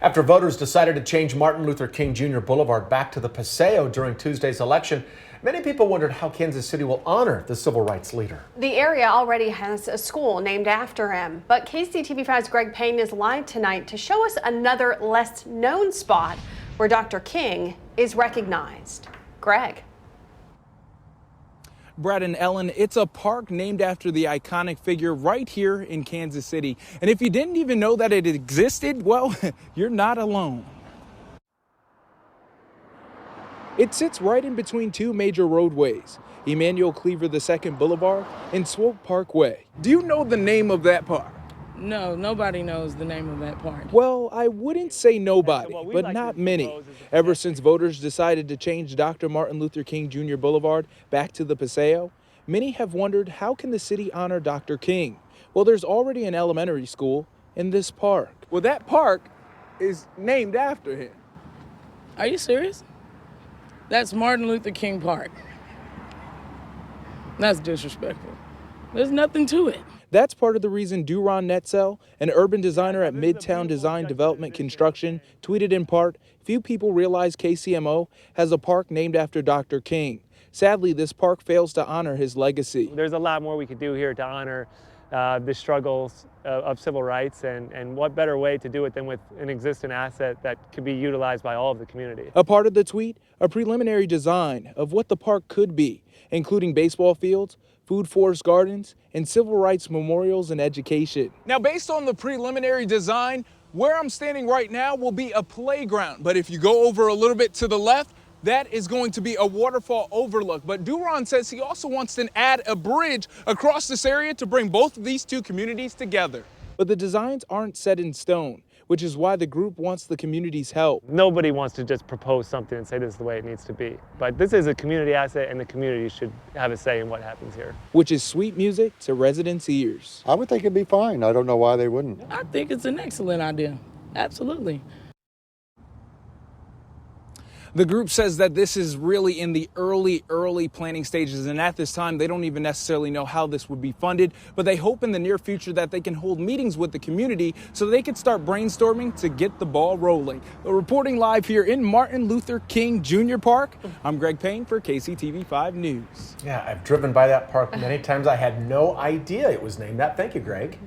After voters decided to change Martin Luther King Jr. Boulevard back to the Paseo during Tuesday's election, many people wondered how Kansas City will honor the civil rights leader. The area already has a school named after him, but KCTV5's Greg Payne is live tonight to show us another less known spot where Dr. King is recognized. Greg. Brad and Ellen, it's a park named after the iconic figure right here in Kansas City. And if you didn't even know that it existed, well, you're not alone. It sits right in between two major roadways, Emmanuel Cleaver II Boulevard and Swope Parkway. Do you know the name of that park? No, nobody knows the name of that park. Well, I wouldn't say nobody, but not many. Ever since voters decided to change Dr. Martin Luther King Jr. Boulevard back to the Paseo, many have wondered how can the city honor Dr. King? Well, there's already an elementary school in this park. Well, that park is named after him. Are you serious? That's Martin Luther King Park. That's disrespectful. There's nothing to it. That's part of the reason Duron Netzel, an urban designer at Midtown Design Development Construction, tweeted in part, "Few people realize KCMO has a park named after Dr. King. Sadly, this park fails to honor his legacy." There's a lot more we could do here to honor the struggles of civil rights, and what better way to do it than with an existing asset that could be utilized by all of the community. A part of the tweet, a preliminary design of what the park could be, including baseball fields, food forest gardens, and civil rights memorials and education. Now, based on the preliminary design, where I'm standing right now will be a playground. But if you go over a little bit to the left, that is going to be a waterfall overlook. But Duron says he also wants to add a bridge across this area to bring both of these two communities together. But the designs aren't set in stone, which is why the group wants the community's help. Nobody wants to just propose something and say this is the way it needs to be. But this is a community asset, and the community should have a say in what happens here. Which is sweet music to residents' ears. I would think it'd be fine. I don't know why they wouldn't. I think it's an excellent idea. Absolutely. The group says that this is really in the early planning stages, and at this time they don't even necessarily know how this would be funded, but they hope in the near future that they can hold meetings with the community so they can start brainstorming to get the ball rolling. Reporting live here in Martin Luther King Jr. Park, I'm Greg Payne for KCTV5 News. Yeah, I've driven by that park many times. I had no idea it was named that. Thank you, Greg.